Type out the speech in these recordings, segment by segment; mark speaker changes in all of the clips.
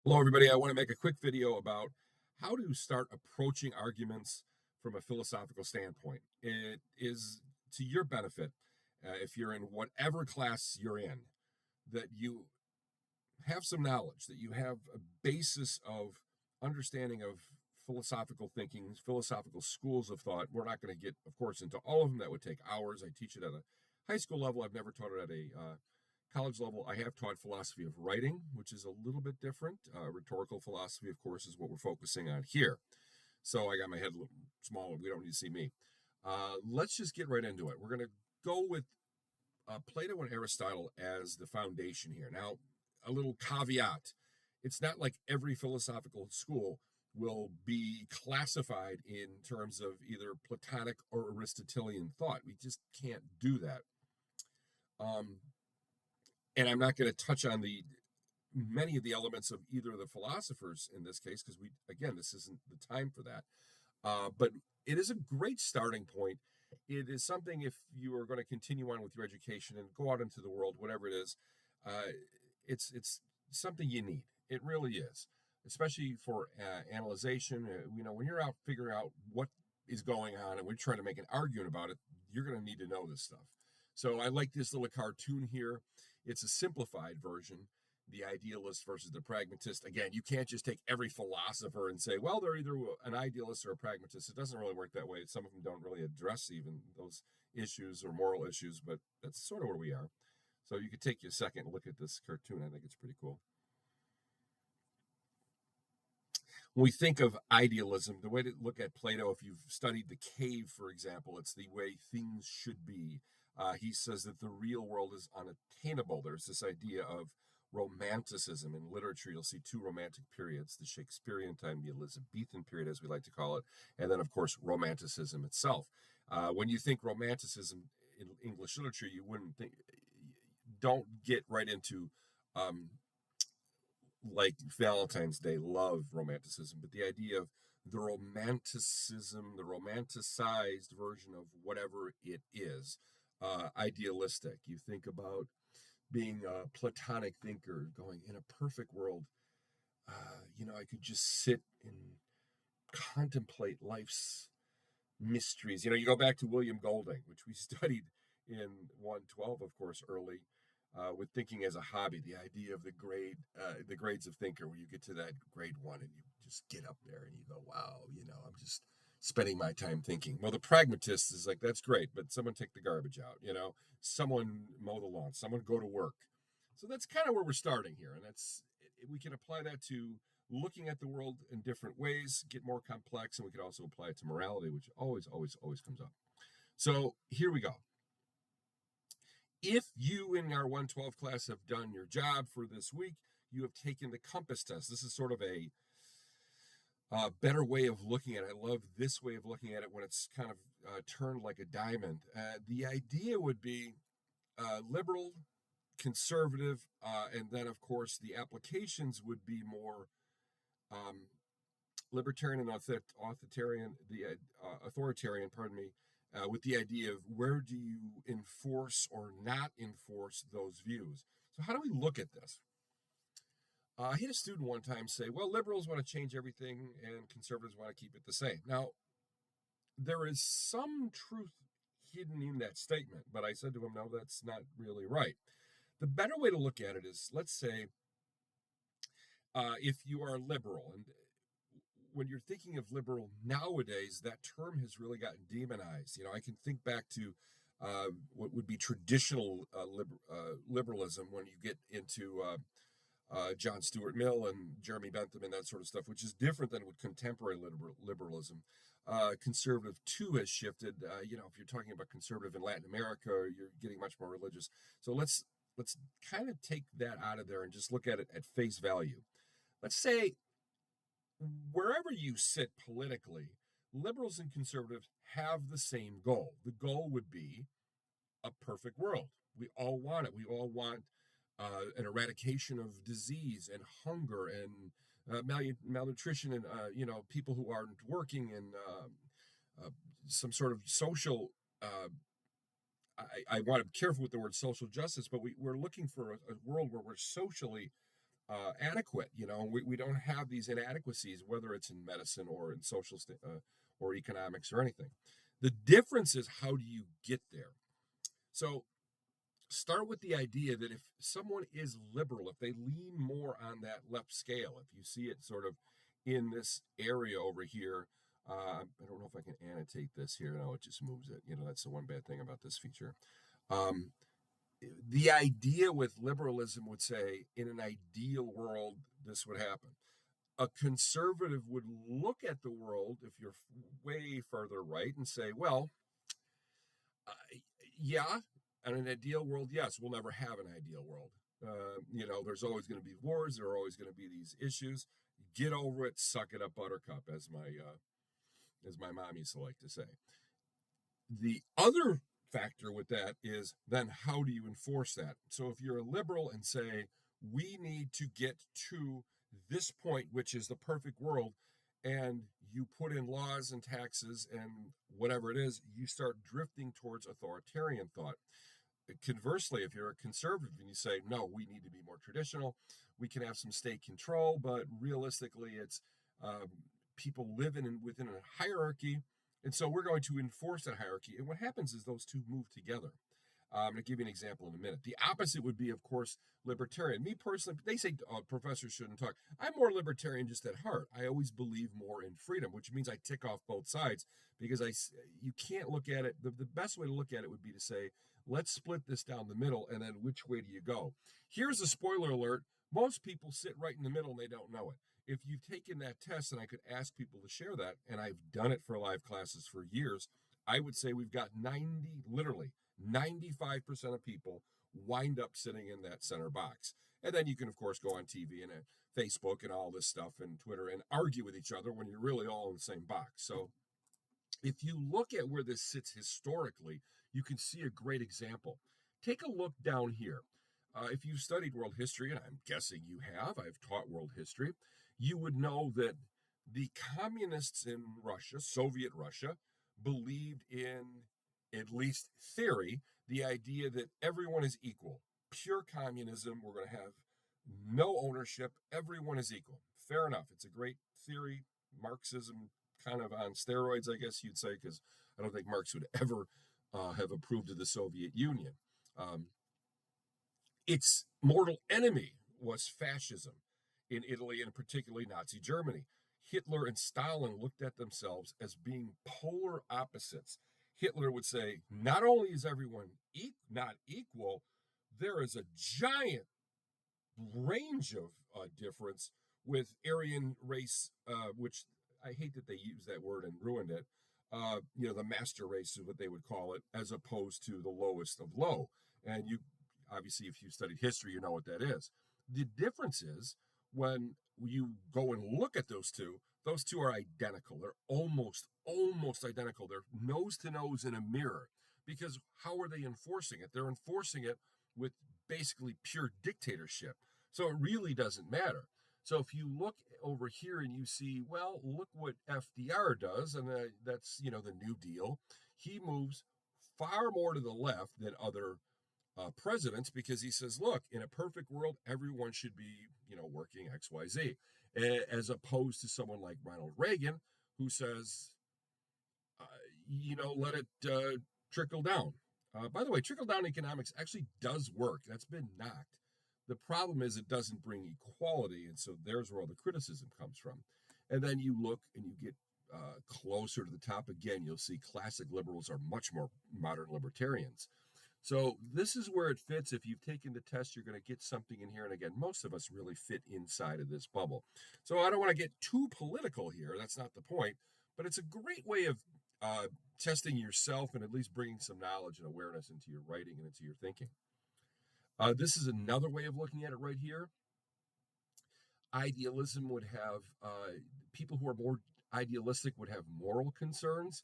Speaker 1: Hello, everybody. I want to make a quick video about how to start approaching arguments from a philosophical standpoint. It is to your benefit, if you're in whatever class you're in, that you have some knowledge, that you have a basis of understanding of philosophical thinking, philosophical schools of thought. We're not going to get, of course, into all of them. That would take hours. I teach it at a high school level. I've never taught it at a college level. I have taught philosophy of writing, which is a little bit different. Rhetorical philosophy, of course, is what we're focusing on here. So I got my head a little smaller. We don't need to see me. Let's just get right into it. We're going to go with Plato and Aristotle as the foundation here. Now, a little caveat: it's not like every philosophical school will be classified in terms of either Platonic or Aristotelian thought. We just can't do that. Um, and I'm not going to touch on the many of the elements of either of the philosophers in this case, because this isn't the time for that. But it is a great starting point. It is something, if you are going to continue on with your education and go out into the world, whatever it is, uh, it's something you need. It really is, especially for analyzation. When you're out figuring out what is going on and we're trying to make an argument about it, you're going to need to know this stuff. So I like this little cartoon here. It's a simplified version, the idealist versus the pragmatist. Again, you can't just take every philosopher and say, well, they're either an idealist or a pragmatist. It doesn't really work that way. Some of them don't really address even those issues or moral issues, but that's sort of where we are. So you could take a second and look at this cartoon. I think it's pretty cool. When we think of idealism, the way to look at Plato, if you've studied The Cave, for example, it's the way things should be. He says that the real world is unattainable. There's this idea of romanticism in literature. You'll see two romantic periods: the Shakespearean time, the Elizabethan period, as we like to call it, and then, of course, romanticism itself. When you think romanticism in English literature, you wouldn't think, don't get right into um, like Valentine's Day, love romanticism, but the idea of the romanticism, the romanticized version of whatever it is, idealistic. You think about being a Platonic thinker, going in a perfect world. I could just sit and contemplate life's mysteries. You go back to William Golding, which we studied in 112, of course, early, with thinking as a hobby, the idea of the grades of thinker, where you get to that grade one and you just get up there and you go, wow, I'm just spending my time thinking. Well, the pragmatist is like, that's great, but someone take the garbage out, someone mow the lawn, someone go to work. So that's kind of where we're starting here. And we can apply that to looking at the world in different ways, get more complex, and we could also apply it to morality, which always, always, always comes up. So here we go. If you in our 112 class have done your job for this week, you have taken the compass test. This is sort of a better way of looking at it. I love this way of looking at it when it's kind of turned like a diamond. The idea would be liberal, conservative, and then, of course, the applications would be more libertarian and authoritarian, pardon me, with the idea of where do you enforce or not enforce those views. So how do we look at this? I had a student one time say, well, liberals want to change everything and conservatives want to keep it the same. Now, there is some truth hidden in that statement, but I said to him, no, that's not really right. The better way to look at it is, let's say, if you are liberal, and when you're thinking of liberal nowadays, that term has really gotten demonized. I can think back to what would be traditional liberalism when you get into John Stuart Mill and Jeremy Bentham and that sort of stuff, which is different than with contemporary liberalism. Conservative too has shifted. If you're talking about conservative in Latin America, you're getting much more religious. So let's kind of take that out of there and just look at it at face value. Let's say wherever you sit politically, liberals and conservatives have the same goal. The goal would be a perfect world. We all want it. We all want an eradication of disease and hunger and malnutrition and people who aren't working and some sort of social. I want to be careful with the word social justice, but we're looking for a world where we're socially adequate. We don't have these inadequacies, whether it's in medicine or in or economics or anything. The difference is, how do you get there? So start with the idea that if someone is liberal, if they lean more on that left scale, if you see it sort of in this area over here, I don't know if I can annotate this here. No, it just moves it. That's the one bad thing about this feature. Um, the idea with liberalism would say, in an ideal world, this would happen. A conservative would look at the world, if you're way further right, and say, well, uh, yeah, in an ideal world, yes, we'll never have an ideal world. There's always going to be wars. There are always going to be these issues. Get over it. Suck it up, Buttercup, as my mom used to like to say. The other factor with that is, then how do you enforce that? So if you're a liberal and say, we need to get to this point, which is the perfect world, and you put in laws and taxes and whatever it is, you start drifting towards authoritarian thought. Conversely, if you're a conservative and you say, no, we need to be more traditional, we can have some state control, but realistically, it's people living within a hierarchy, and so we're going to enforce that hierarchy. And what happens is those two move together. I'm going to give you an example in a minute. The opposite would be, of course, libertarian. Me personally, they say professors shouldn't talk. I'm more libertarian just at heart. I always believe more in freedom, which means I tick off both sides, because you can't look at it. The best way to look at it would be to say, let's split this down the middle, and then which way do you go? Here's a spoiler alert. Most people sit right in the middle and they don't know it. If you've taken that test, and I could ask people to share that, and I've done it for live classes for years, I would say we've got literally 95% of people wind up sitting in that center box. And then you can, of course, go on TV and Facebook and all this stuff and Twitter and argue with each other when you're really all in the same box. So if you look at where this sits historically, you can see a great example. Take a look down here. If you've studied world history, and I'm guessing you have, I've taught world history, you would know that the communists in Russia, Soviet Russia, believed in, at least theory, the idea that everyone is equal. Pure communism, we're going to have no ownership, everyone is equal. Fair enough. It's a great theory. Marxism kind of on steroids, I guess you'd say, because I don't think Marx would ever have approved of the Soviet Union. Its mortal enemy was fascism in Italy, and particularly Nazi Germany. Hitler and Stalin looked at themselves as being polar opposites. Hitler would say, not only is everyone not equal, there is a giant range of difference with Aryan race, which I hate that they used that word and ruined it. The master race is what they would call it, as opposed to the lowest of low. And you, obviously, if you studied history, you know what that is. The difference is, when you go and look at those two are identical. They're almost identical. They're nose to nose in a mirror. Because how are they enforcing it? They're enforcing it with basically pure dictatorship. So it really doesn't matter. So if you look over here and you see, well, look what FDR does, and that's, the New Deal. He moves far more to the left than other presidents, because he says, look, in a perfect world, everyone should be, working XYZ, as opposed to someone like Ronald Reagan, who says, let it trickle down. By the way, trickle down economics actually does work. That's been knocked. The problem is it doesn't bring equality, and so there's where all the criticism comes from. And then you look and you get closer to the top again, you'll see classic liberals are much more modern libertarians. So this is where it fits. If you've taken the test, you're going to get something in here. And again, most of us really fit inside of this bubble. So I don't want to get too political here. That's not the point. But it's a great way of testing yourself and at least bringing some knowledge and awareness into your writing and into your thinking. This is another way of looking at it right here. Idealism would have people who are more idealistic would have moral concerns.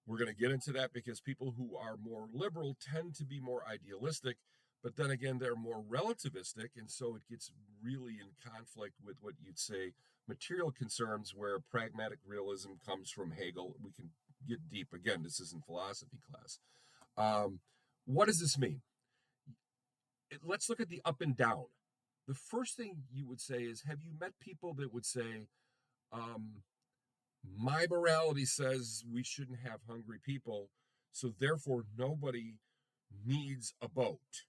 Speaker 1: We're going to get into that, because people who are more liberal tend to be more idealistic, but then again, they're more relativistic, and so it gets really in conflict with what you'd say material concerns, where pragmatic realism comes from Hegel. We can get deep. Again, this isn't philosophy class. What does this mean? Let's look at the up and down. the first thing you would say is, have you met people that would say, um, my morality says we shouldn't have hungry people, so therefore nobody needs a boat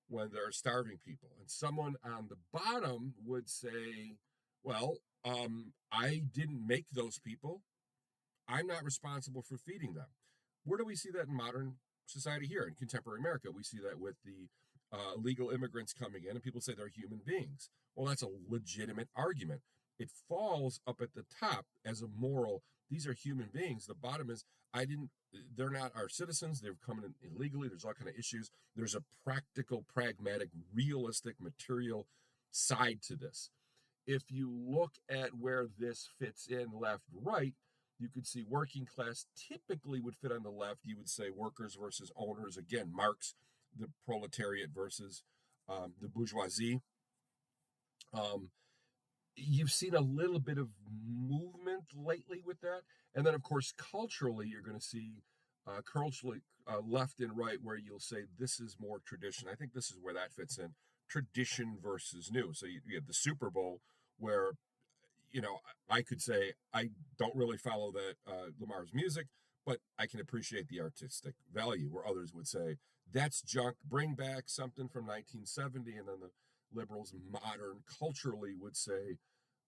Speaker 1: when there are starving people? And someone on the bottom would say, well, I didn't make those people. I'm not responsible for feeding them. Where do we see that in modern society here in contemporary America? We see that with the illegal immigrants coming in, and people say they're human beings. Well, that's a legitimate argument. It falls up at the top as a moral. These are human beings. The bottom is, I didn't. They're not our citizens. They're coming in illegally. There's all kind of issues. There's a practical, pragmatic, realistic, material side to this. If you look at where this fits in left, right, you could see working class typically would fit on the left. You would say workers versus owners. Again, Marx, the proletariat versus the bourgeoisie. Um, you've seen a little bit of movement lately with that. And then, of course, culturally, you're going to see culturally left and right, where you'll say this is more tradition. I think this is where that fits in, tradition versus new. So you have the Super Bowl, where I could say I don't really follow that Lamar's music, but I can appreciate the artistic value. Where others would say that's junk. Bring back something from 1970, and then the liberals, modern culturally, would say,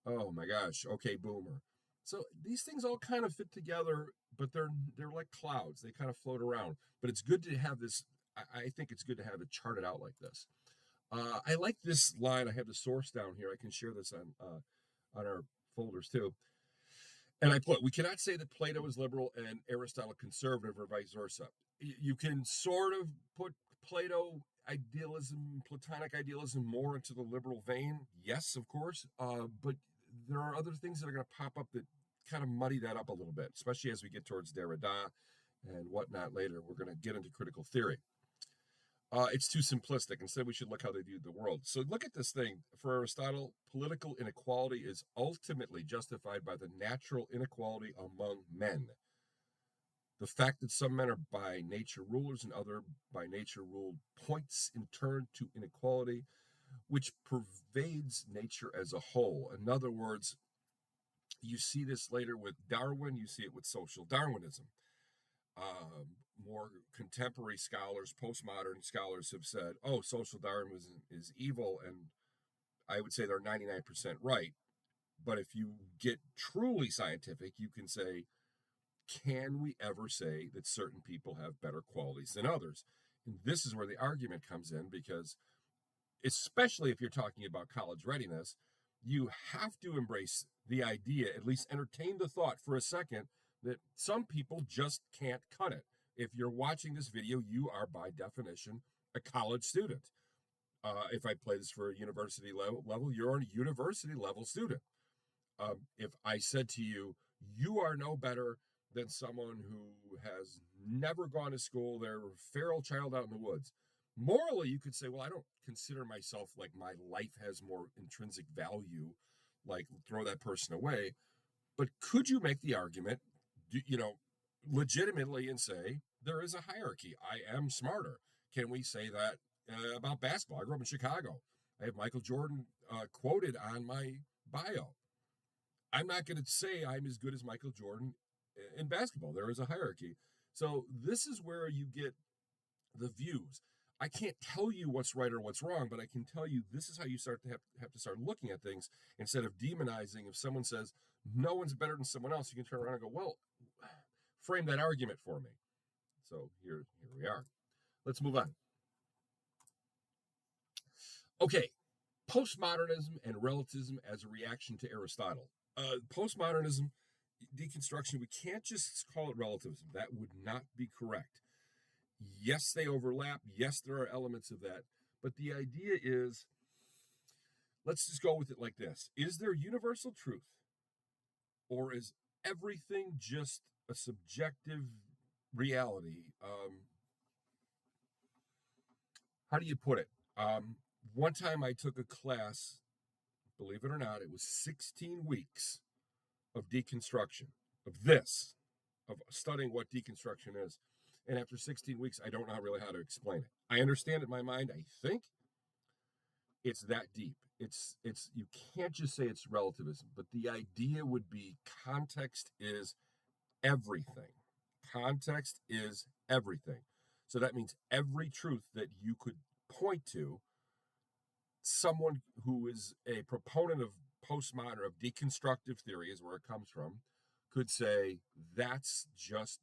Speaker 1: "Oh my gosh, okay, boomer." So these things all kind of fit together, but they're like clouds. They kind of float around. But it's good to have this. I think it's good to have it charted out like this. I like this line. I have the source down here. I can share this on our folders too. And I put, we cannot say that Plato is liberal and Aristotle conservative or vice versa. You can sort of put Plato idealism, Platonic idealism, more into the liberal vein. Yes, of course. But there are other things that are going to pop up that kind of muddy that up a little bit, especially as we get towards Derrida and whatnot later. We're going to get into critical theory. It's too simplistic. Instead, we should look how they viewed the world. So look at this thing. For Aristotle, political inequality is ultimately justified by the natural inequality among men. The fact that some men are by nature rulers and other by nature ruled points in turn to inequality, which pervades nature as a whole. In other words, you see this later with Darwin, you see it with social Darwinism. More contemporary scholars, postmodern scholars, have said, oh, social Darwinism is evil, and I would say they're 99% right. But if you get truly scientific, you can say, can we ever say that certain people have better qualities than others? And this is where the argument comes in, because especially if you're talking about college readiness, you have to embrace the idea, at least entertain the thought for a second, that some people just can't cut it. If you're watching this video, you are by definition a college student. If I play this for a university level, you're a university level student. If I said to you, you are no better than someone who has never gone to school, they're a feral child out in the woods. Morally, you could say, well, I don't consider myself like my life has more intrinsic value, like throw that person away. But could you make the argument, legitimately, and say there is a hierarchy? I am smarter. Can we say that about basketball? I grew up in Chicago. I have Michael Jordan quoted on my bio. I'm not going to say I'm as good as Michael Jordan in basketball. There is a hierarchy. So this is where you get the views. I can't tell you what's right or what's wrong, but I can tell you this is how you start to have to start looking at things instead of demonizing. If someone says no one's better than someone else, you can turn around and go, well, frame that argument for me. So here we are. Let's move on. Okay, postmodernism and relativism as a reaction to Aristotle. Postmodernism, deconstruction, we can't just call it relativism. That would not be correct. Yes, they overlap. Yes, there are elements of that. But the idea is, let's just go with it like this. Is there universal truth? Or is everything just a subjective reality? How do you put it? One time I took a class, believe it or not, it was 16 weeks of deconstruction, of studying what deconstruction is. And after 16 weeks, I don't know really how to explain it. I understand it in my mind. I think it's that deep. it's you can't just say it's relativism, but the idea would be context is everything. Context is everything. So that means every truth that you could point to, someone who is a proponent of postmodern, of deconstructive theory, is where it comes from, could say that's just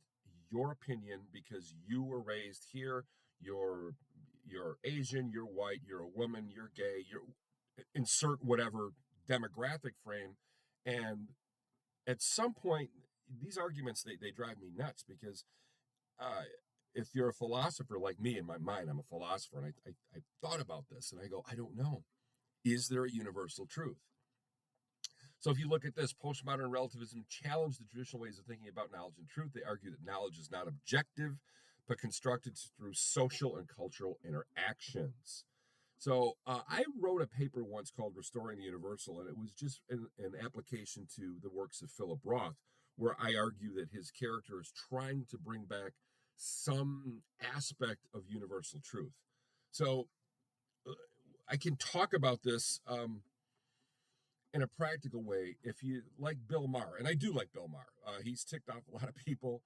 Speaker 1: your opinion because you were raised here. You're Asian, you're white, you're a woman, you're gay, you're insert whatever demographic frame. And at some point, these arguments they drive me nuts because uh, if you're a philosopher like me, in my mind, I'm a philosopher, and I thought about this, and I go, I don't know. Is there a universal truth? So if you look at this, postmodern relativism challenged the traditional ways of thinking about knowledge and truth. They argue that knowledge is not objective, but constructed through social and cultural interactions. So I wrote a paper once called Restoring the Universal, and it was just an application to the works of Philip Roth, where I argue that his character is trying to bring back some aspect of universal truth. So uh, I can talk about this in a practical way. If you like Bill Maher, and I do like Bill Maher, he's ticked off a lot of people.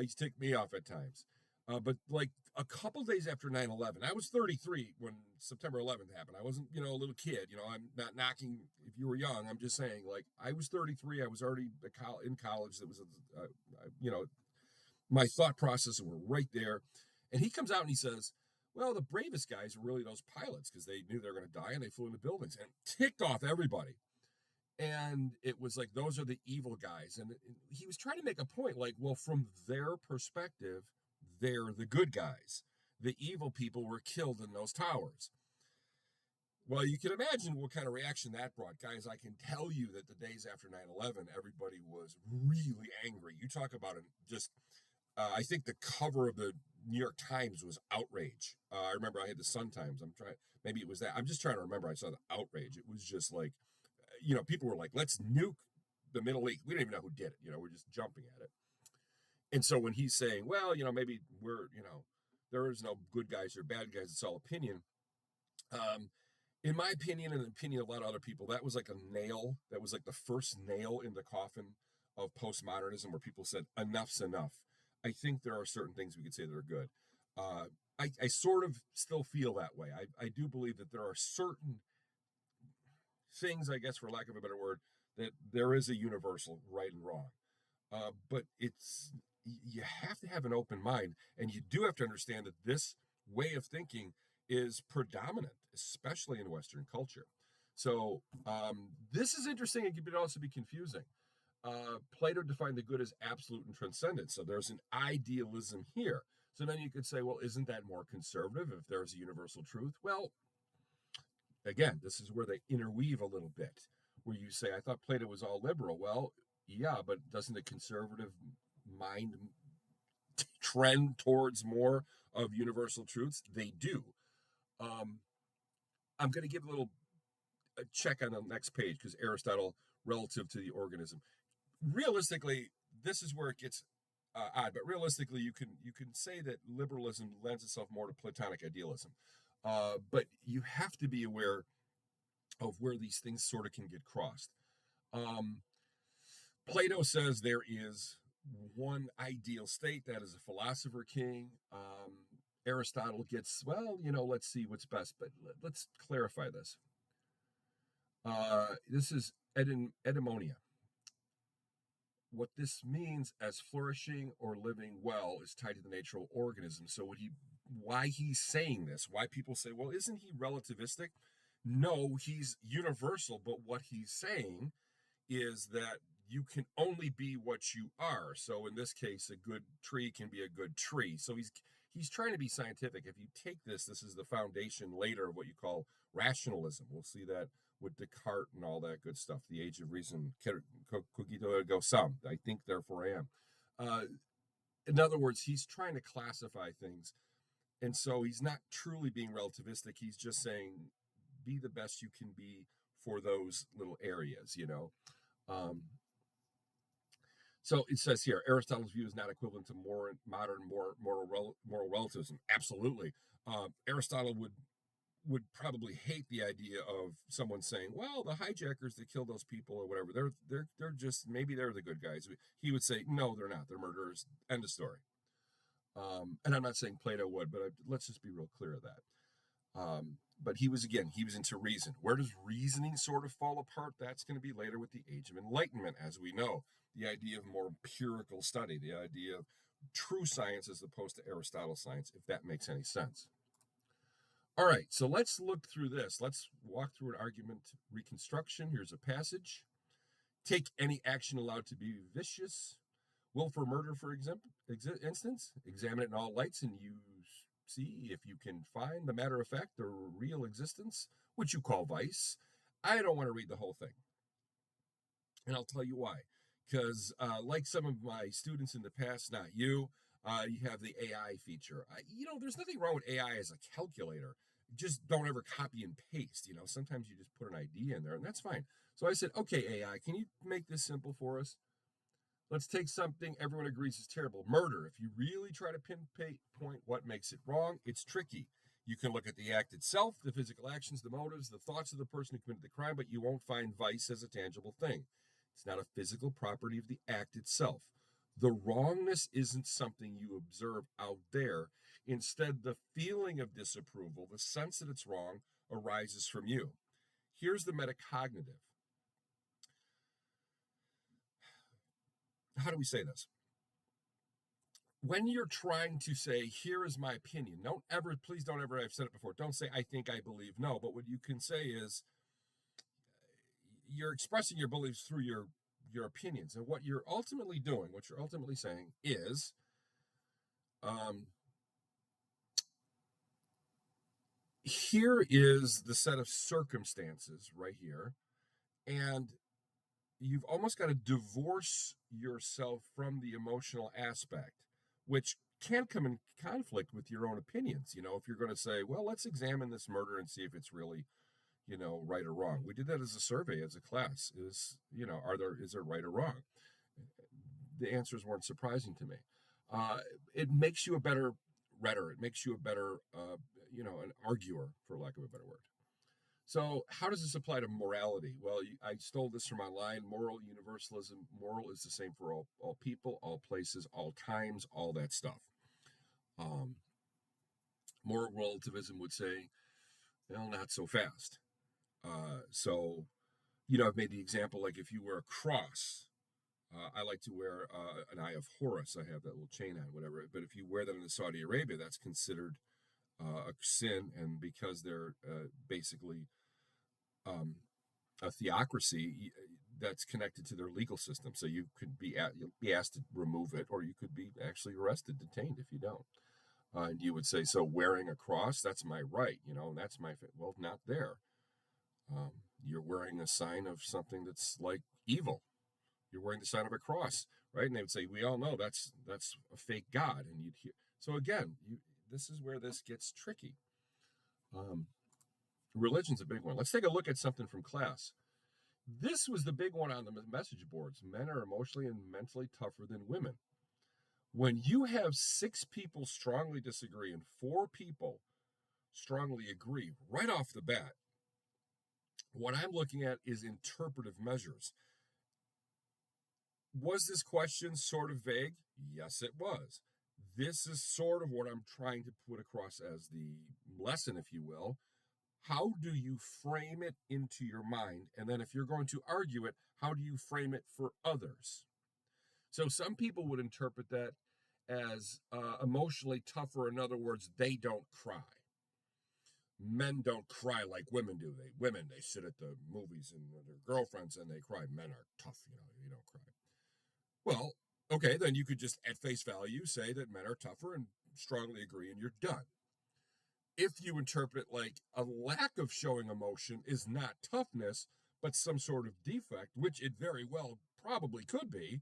Speaker 1: He's ticked me off at times. But like a couple days after 9/11, I was 33 when September 11th happened. I wasn't, a little kid. I'm not knocking if you were young. I'm just saying, like, I was 33. I was already in college. That was, you know, my thought processes were right there. And he comes out and he says, well, the bravest guys were really those pilots because they knew they were going to die and they flew into buildings and ticked off everybody. And it was like, those are the evil guys. And he was trying to make a point like, well, from their perspective, they're the good guys. The evil people were killed in those towers. Well, you can imagine what kind of reaction that brought. Guys, I can tell you that the days after 9/11, everybody was really angry. You talk about it just, I think the cover of the New York Times was outrage. I remember I had the Sun Times. Maybe it was that. I'm just trying to remember. I saw the outrage. It was just like, people were like, let's nuke the Middle East. We don't even know who did it. We're just jumping at it. And so when he's saying, well, maybe there is no good guys or bad guys, it's all opinion. Um, in my opinion, and the opinion of a lot of other people, that was like a nail. That was like the first nail in the coffin of postmodernism where people said, enough's enough. I think there are certain things we could say that are good. Uh, I sort of still feel that way. I do believe that there are certain things, I guess, for lack of a better word, that there is a universal right and wrong. But you have to have an open mind, and you do have to understand that this way of thinking is predominant, especially in Western culture. So this is interesting. It could also be confusing. Plato defined the good as absolute and transcendent. So there's an idealism here. So then you could say, well, isn't that more conservative if there's a universal truth? Well, again, this is where they interweave a little bit, where you say, I thought Plato was all liberal. Well, yeah, but doesn't the conservative mind trend towards more of universal truths? They do. Um, I'm going to give a check on the next page because Aristotle relative to the organism. Realistically, this is where it gets odd, but realistically, you can say that liberalism lends itself more to Platonic idealism, but you have to be aware of where these things sort of can get crossed. Um, Plato says there is one ideal state, that is a philosopher king. Aristotle gets, well, let's see what's best, but let's clarify this. This is etymonia. What this means as flourishing or living well is tied to the natural organism. So why he's saying this, why people say, well, isn't he relativistic? No, he's universal, but what he's saying is that you can only be what you are. So in this case, a good tree can be a good tree. So he's trying to be scientific. If you take this is the foundation later of what you call rationalism. We'll see that with Descartes and all that good stuff. The age of reason, cogito ergo sum. I think, therefore I am. Uh, in other words, he's trying to classify things. And so he's not truly being relativistic. He's just saying, be the best you can be for those little areas. Um, so it says here, Aristotle's view is not equivalent to modern moral relativism. Absolutely. Aristotle would probably hate the idea of someone saying, "Well, the hijackers that killed those people or whatever, they're just maybe they're the good guys." He would say, "No, they're not. They're murderers." End of story. And I'm not saying Plato would, but let's just be real clear of that. But he was into reason. Where does reasoning sort of fall apart? That's going to be later with the Age of Enlightenment, as we know. The idea of more empirical study, the idea of true science as opposed to Aristotle science, if that makes any sense. All right, so let's look through this. Let's walk through an argument reconstruction. Here's a passage. Take any action allowed to be vicious. Will for murder, for instance, examine it in all lights and you see if you can find the matter of fact or real existence, which you call vice. I don't want to read the whole thing. And I'll tell you why. Because like some of my students in the past, not you, you have the AI feature. There's nothing wrong with AI as a calculator. Just don't ever copy and paste. Sometimes you just put an idea in there, and that's fine. So I said, okay, AI, can you make this simple for us? Let's take something everyone agrees is terrible. Murder. If you really try to pinpoint what makes it wrong, it's tricky. You can look at the act itself, the physical actions, the motives, the thoughts of the person who committed the crime, but you won't find vice as a tangible thing. It's not a physical property of the act itself. The wrongness isn't something you observe out there. Instead, the feeling of disapproval, the sense that it's wrong, arises from you. Here's the metacognitive. How do we say this? When you're trying to say, here is my opinion, please don't ever, I've said it before, don't say, I think, I believe, no. But what you can say is, you're expressing your beliefs through your opinions. And what you're ultimately doing, what you're ultimately saying is, here is the set of circumstances right here. And you've almost got to divorce yourself from the emotional aspect, which can come in conflict with your own opinions. If you're going to say, well, let's examine this murder and see if it's really, right or wrong. We did that as a survey, as a class. Is there right or wrong? The answers weren't surprising to me. It makes you a better rhetor. It makes you a better, an arguer, for lack of a better word. So how does this apply to morality? Well, I stole this from online. Moral universalism. Moral is the same for all people, all places, all times, all that stuff. Moral relativism would say, well, not so fast. So, I've made the example, like if you wear a cross, I like to wear an Eye of Horus. I have that little chain on, whatever. But if you wear that in Saudi Arabia, that's considered a sin. And because they're basically a theocracy, that's connected to their legal system. So you could be asked to remove it, or you could be actually arrested, detained if you don't. And you would say, so wearing a cross, that's my right, and that's my well, not there. You're wearing a sign of something that's like evil. You're wearing the sign of a cross, right? And they would say, we all know that's a fake God. And you'd hear. So again, this is where this gets tricky. Religion's a big one. Let's take a look at something from class. This was the big one on the message boards. Men are emotionally and mentally tougher than women. When you have 6 people strongly disagree and 4 people strongly agree right off the bat, what I'm looking at is interpretive measures. Was this question sort of vague? Yes, it was. This is sort of what I'm trying to put across as the lesson, if you will. How do you frame it into your mind? And then if you're going to argue it, how do you frame it for others? So some people would interpret that as emotionally tougher. In other words, they don't cry. Men don't cry like women do. They sit at the movies and their girlfriends and they cry. Men are tough, you don't cry. Well, okay, then you could just at face value say that men are tougher and strongly agree and you're done. If you interpret it like a lack of showing emotion is not toughness, but some sort of defect, which it very well probably could be,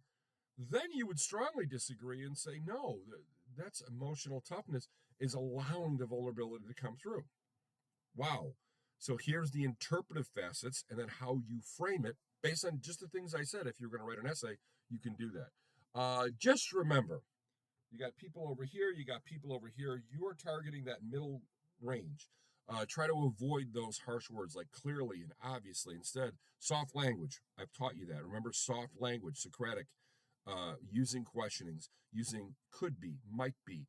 Speaker 1: then you would strongly disagree and say, no, that's emotional toughness is allowing the vulnerability to come through. Wow. So here's the interpretive facets and then how you frame it based on just the things I said. If you're going to write an essay, you can do that. Just remember, you got people over here, you got people over here. You are targeting that middle range. Try to avoid those harsh words like clearly and obviously. Instead, soft language. I've taught you that. Remember, soft language, Socratic, using questionings, using could be, might be.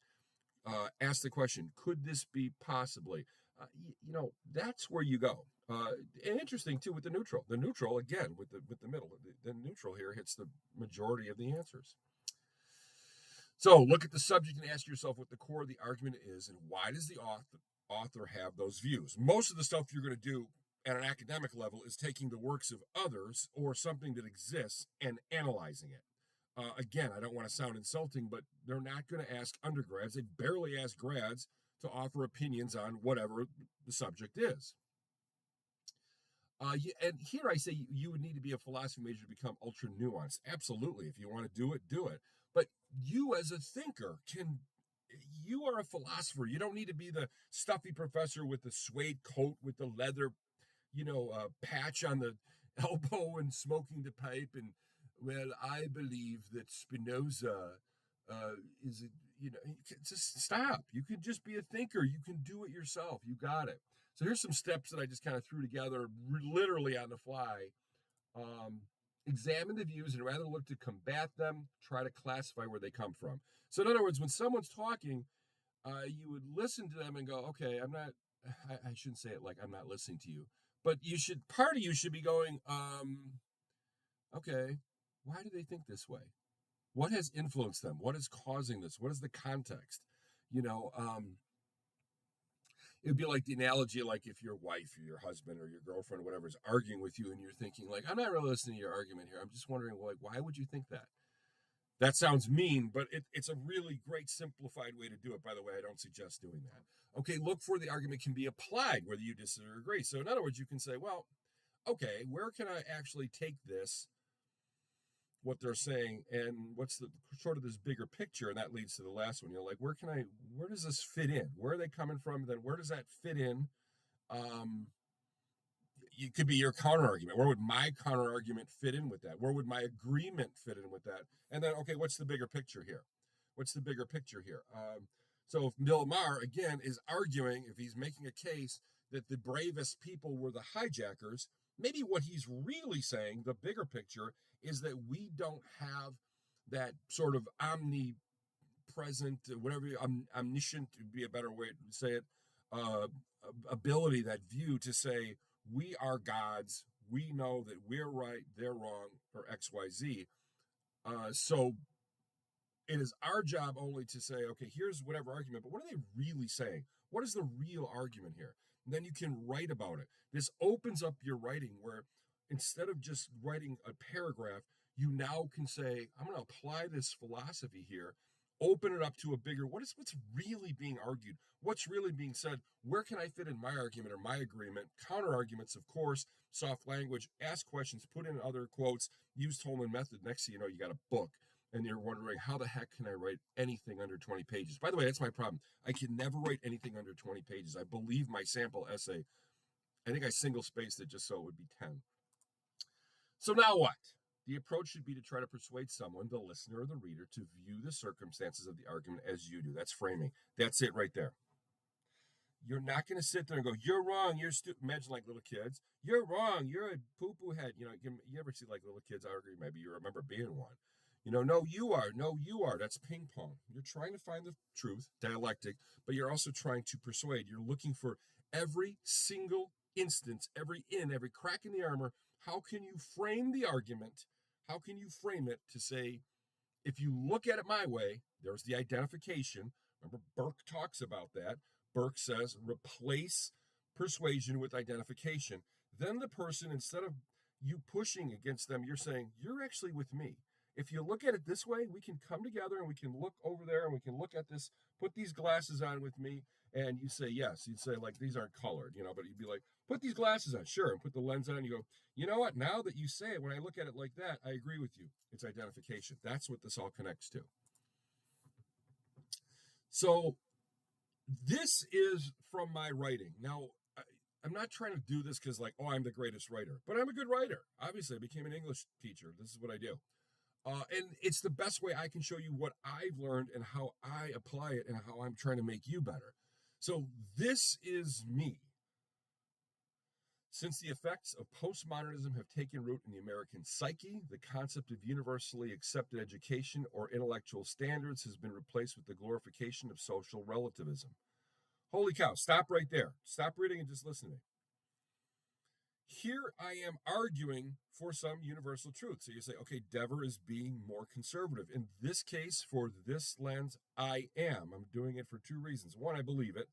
Speaker 1: Ask the question, could this be possibly? That's where you go. And interesting too with the neutral. The neutral again with the middle. The neutral here hits the majority of the answers. So look at the subject and ask yourself what the core of the argument is and why does the author have those views. Most of the stuff you're going to do at an academic level is taking the works of others or something that exists and analyzing it. Again, I don't want to sound insulting, but they're not going to ask undergrads. They barely ask grads to offer opinions on whatever the subject is. And here I say you would need to be a philosophy major to become ultra nuanced. Absolutely. If you want to do it, do it. But you as a thinker you are a philosopher. You don't need to be the stuffy professor with the suede coat with the leather, patch on the elbow and smoking the pipe. And, well, I believe that Spinoza is, just stop. You can just be a thinker. You can do it yourself. You got it. So here's some steps that I just kind of threw together literally on the fly. Examine the views and rather look to combat them, try to classify where they come from. So in other words, when someone's talking, you would listen to them and go, okay, I shouldn't say it like I'm not listening to you, but part of you should be going, okay, why do they think this way? What has influenced them? What is causing this? What is the context? It would be like the analogy, like if your wife or your husband or your girlfriend or whatever is arguing with you and you're thinking like, I'm not really listening to your argument here. I'm just wondering, like, why would you think that? That sounds mean, but it's a really great simplified way to do it. By the way, I don't suggest doing that. Okay, look for the argument can be applied, whether you disagree or agree. So in other words, you can say, well, okay, where can I actually take this, what they're saying, and what's the sort of this bigger picture? And that leads to the last one. Like, where does this fit in? Where are they coming from? Then where does that fit in? It could be your counter argument. Where would my counter argument fit in with that? Where would my agreement fit in with that? And then, okay, what's the bigger picture here? So if Milmar, again, is arguing, if he's making a case that the bravest people were the hijackers, maybe what he's really saying, the bigger picture, is that we don't have that sort of omnipresent, whatever, omniscient would be a better way to say it, ability, that view to say, we are gods. We know that we're right, they're wrong, or X, Y, Z. So it is our job only to say, okay, here's whatever argument, but what are they really saying? What is the real argument here? And then you can write about it. This opens up your writing where instead of just writing a paragraph, you now can say, I'm going to apply this philosophy here, open it up to a bigger, what's really being argued? What's really being said? Where can I fit in my argument or my agreement? Counter arguments, of course, soft language, ask questions, put in other quotes, use Tolman method. Next thing you know, you got a book. And you're wondering, how the heck can I write anything under 20 pages? By the way, that's my problem. I can never write anything under 20 pages. I believe my sample essay, I think I single spaced it just so it would be 10. So now what? The approach should be to try to persuade someone, the listener or the reader, to view the circumstances of the argument as you do. That's framing. That's it right there. You're not going to sit there and go, you're wrong, you're stupid. Imagine like little kids. You're wrong, you're a poo-poo head. You ever see like little kids argue? Maybe you remember being one. No, you are. No, you are. That's ping pong. You're trying to find the truth, dialectic, but you're also trying to persuade. You're looking for every single instance, every crack in the armor. How can you frame the argument? How can you frame it to say, if you look at it my way, there's the identification. Remember, Burke talks about that. Burke says, replace persuasion with identification. Then the person, instead of you pushing against them, you're saying, you're actually with me. If you look at it this way, we can come together and we can look over there and we can look at this, put these glasses on with me. And you say, yes. You'd say, like, these aren't colored, but you'd be like, put these glasses on. Sure. And put the lens on. And you go, you know what? Now that you say it, when I look at it like that, I agree with you. It's identification. That's what this all connects to. So this is from my writing. Now, I'm not trying to do this because, like, oh, I'm the greatest writer, but I'm a good writer. Obviously, I became an English teacher. This is what I do. And it's the best way I can show you what I've learned and how I apply it and how I'm trying to make you better. So this is me. Since the effects of postmodernism have taken root in the American psyche, the concept of universally accepted education or intellectual standards has been replaced with the glorification of social relativism. Holy cow, stop right there. Stop reading and just listen to me. Here I am arguing for some universal truth. So you say, okay, Dever is being more conservative. In this case, for this lens, I am. I'm doing it for two reasons. One, I believe it.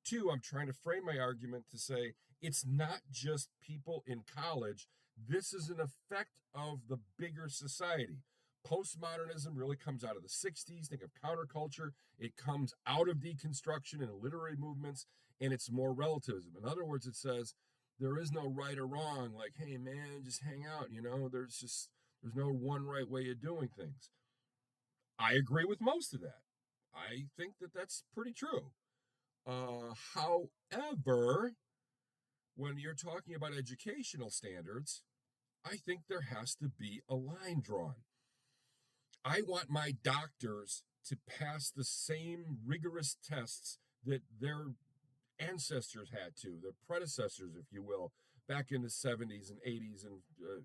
Speaker 1: Two, I'm trying to frame my argument to say it's not just people in college. This is an effect of the bigger society. Postmodernism really comes out of the 60s. Think of counterculture. It comes out of deconstruction and literary movements, and it's more relativism. In other words, it says, there is no right or wrong. Like, hey man, just hang out. There's no one right way of doing things. I agree with most of that. I think that that's pretty true. However, when you're talking about educational standards, I think there has to be a line drawn. I want my doctors to pass the same rigorous tests that their ancestors had to, their predecessors, if you will, back in the 70s and 80s and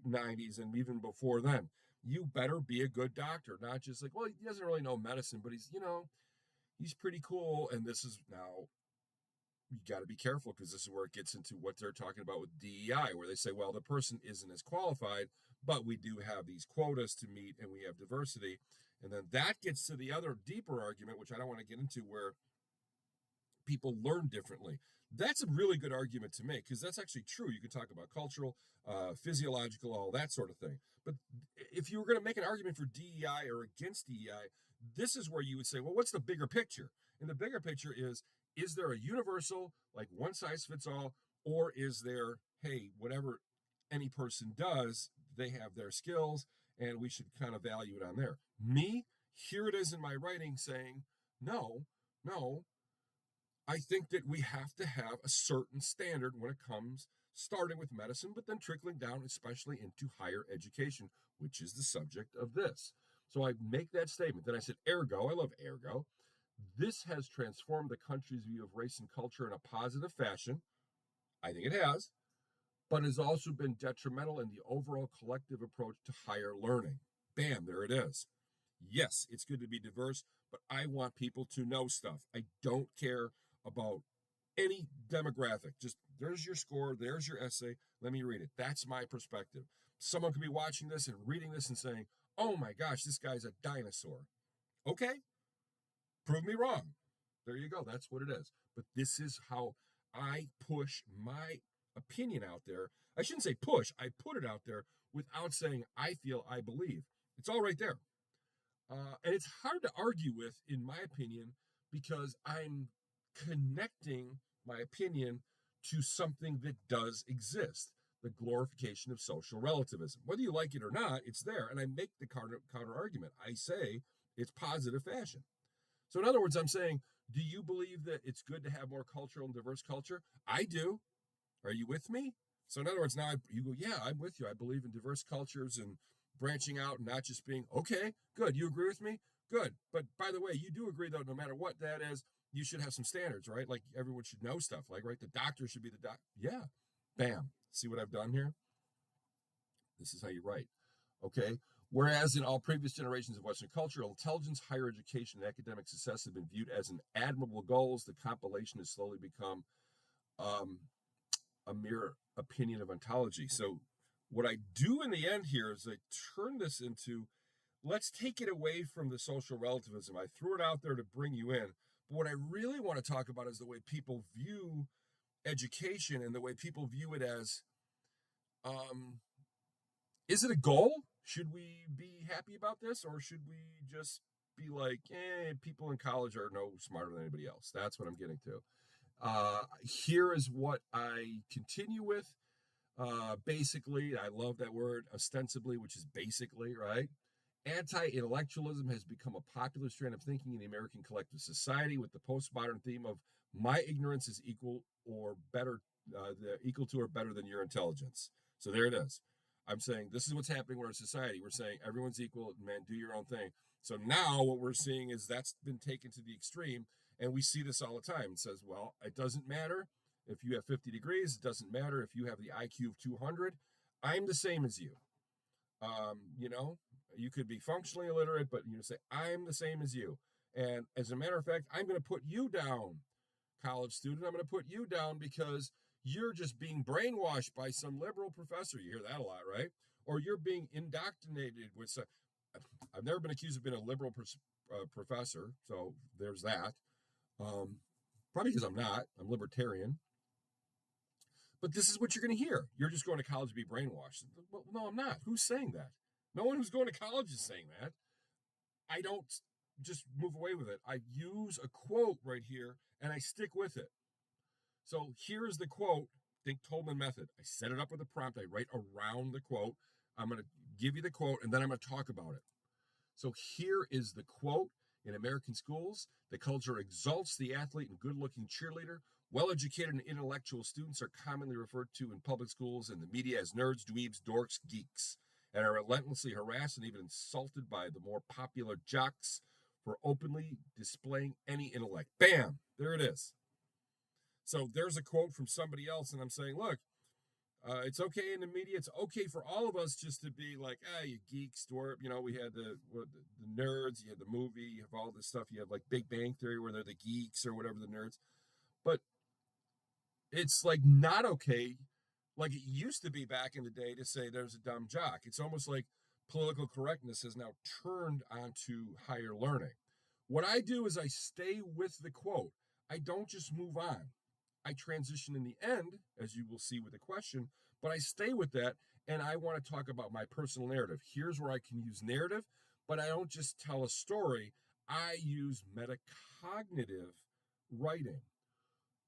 Speaker 1: 90s and even before then. You better be a good doctor, not just like, well, he doesn't really know medicine, but he's pretty cool. And this is now, you got to be careful because this is where it gets into what they're talking about with DEI, where they say, well, the person isn't as qualified, but we do have these quotas to meet and we have diversity. And then that gets to the other deeper argument, which I don't want to get into, where people learn differently. That's a really good argument to make because that's actually true. You can talk about cultural, physiological, all that sort of thing. But if you were going to make an argument for DEI or against DEI, this is where you would say, well, what's the bigger picture? And the bigger picture is there a universal, like one size fits all, or is there, hey, whatever any person does, they have their skills and we should kind of value it on there. Me, here it is in my writing saying, no, I think that we have to have a certain standard when it comes starting with medicine, but then trickling down, especially into higher education, which is the subject of this. So I make that statement. Then I said, ergo, I love ergo. This has transformed the country's view of race and culture in a positive fashion. I think it has, but has also been detrimental in the overall collective approach to higher learning. Bam, there it is. Yes, it's good to be diverse, but I want people to know stuff. I don't care about any demographic. Just there's your score, there's your essay. Let me read it. That's my perspective. Someone could be watching this and reading this and saying, oh my gosh, this guy's a dinosaur. Okay, prove me wrong. There you go. That's what it is. But this is how I push my opinion out there. I shouldn't say push, I put it out there without saying I feel, I believe. It's all right there. And it's hard to argue with, in my opinion, because I'm connecting my opinion to something that does exist, the glorification of social relativism. Whether you like it or not, it's there. And I make the counter argument. I say it's positive fashion. So in other words, I'm saying, do you believe that it's good to have more cultural and diverse culture? I do. Are you with me? So in other words, now you go, yeah, I'm with you. I believe in diverse cultures and branching out and not just being, okay, good. You agree with me? Good. But by the way, you do agree, though, no matter what that is, you should have some standards, right? Like everyone should know stuff. Like, right, the doctor should be the doc. Yeah. Bam. See what I've done here? This is how you write. Okay. Whereas in all previous generations of Western culture, intelligence, higher education, and academic success have been viewed as an admirable goals, the compilation has slowly become a mere opinion of ontology. So what I do in the end here is I turn this into, let's take it away from the social relativism. I threw it out there to bring you in. But what I really want to talk about is the way people view education and the way people view it as, is it a goal? Should we be happy about this? Or should we just be like, people in college are no smarter than anybody else? That's what I'm getting to. Here is what I continue with. Basically, I love that word, ostensibly, which is basically, right? Anti-intellectualism has become a popular strand of thinking in the American collective society, with the postmodern theme of my ignorance is equal or better, equal to or better than your intelligence. So there it is. I'm saying this is what's happening in our society. We're saying everyone's equal, man, do your own thing. So now what we're seeing is that's been taken to the extreme, and we see this all the time. It says, well, it doesn't matter If you have 50 degrees, it doesn't matter. If you have the IQ of 200, I'm the same as you. You know, you could be functionally illiterate, but you say, I'm the same as you. And as a matter of fact, I'm going to put you down, college student. I'm going to put you down because you're just being brainwashed by some liberal professor. You hear that a lot, right? Or you're being indoctrinated with some. I've never been accused of being a liberal professor, so there's that. Probably because I'm not. I'm libertarian. But this is what you're going to hear. You're just going to college to be brainwashed. Well, no, I'm not. Who's saying that? No one who's going to college is saying that. I don't just move away with it. I use a quote right here and I stick with it. So here's the quote. Think Tolman method. I set it up with a prompt. I write around the quote. I'm going to give you the quote and then I'm going to talk about it. So here is the quote. In American schools, the culture exalts the athlete and good-looking cheerleader. Well-educated and intellectual students are commonly referred to in public schools and the media as nerds, dweebs, dorks, geeks, and are relentlessly harassed and even insulted by the more popular jocks for openly displaying any intellect. Bam! There it is. So there's a quote from somebody else, and I'm saying, look, it's okay in the media. It's okay for all of us just to be like, you geeks, dwarf. You know, we had the nerds. You had the movie. You have all this stuff. You have like Big Bang Theory where they're the geeks or whatever, the nerds. But it's like not okay like it used to be back in the day to say there's a dumb jock. It's almost like political correctness has now turned onto higher learning. What I do is I stay with the quote. I don't just move on. I transition in the end, as you will see with the question, but I stay with that and I want to talk about my personal narrative. Here's where I can use narrative, but I don't just tell a story. I use metacognitive writing.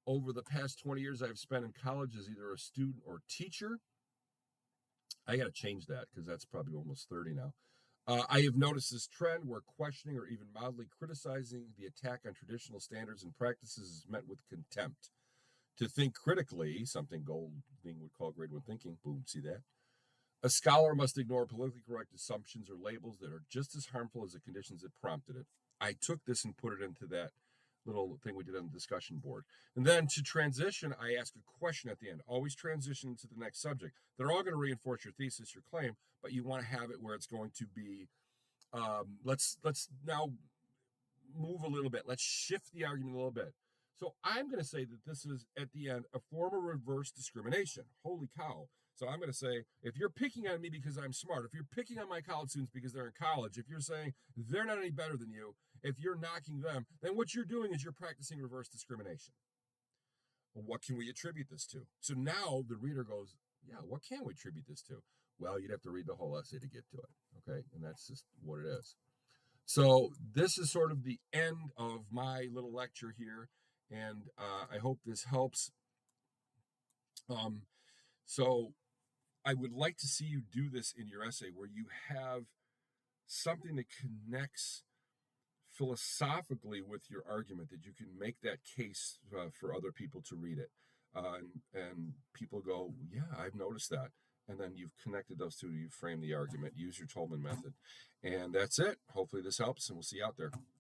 Speaker 1: Over the past 20 years I've spent in college as either a student or teacher. I got to change that because that's probably almost 30 now. I have noticed this trend where questioning or even mildly criticizing the attack on traditional standards and practices is met with contempt. To think critically, something Golding would call grade one thinking, boom, see that? A scholar must ignore politically correct assumptions or labels that are just as harmful as the conditions that prompted it. I took this and put it into that little thing we did on the discussion board. And then to transition, I ask a question at the end. Always transition to the next subject. They're all going to reinforce your thesis, your claim, but you want to have it where it's going to be, let's now move a little bit. Let's shift the argument a little bit. So I'm going to say that this is, at the end, a form of reverse discrimination. Holy cow. So I'm going to say, if you're picking on me because I'm smart, if you're picking on my college students because they're in college, if you're saying they're not any better than you, if you're knocking them, then what you're doing is you're practicing reverse discrimination. Well, what can we attribute this to? So now the reader goes, yeah, what can we attribute this to? Well, you'd have to read the whole essay to get to it, okay? And that's just what it is. So this is sort of the end of my little lecture here, and I hope this helps. So I would like to see you do this in your essay where you have something that connects philosophically with your argument, that you can make that case for other people to read it. And people go, yeah, I've noticed that. And then you've connected those two, you frame the argument, use your Tolman method. And that's it. Hopefully this helps, and we'll see you out there.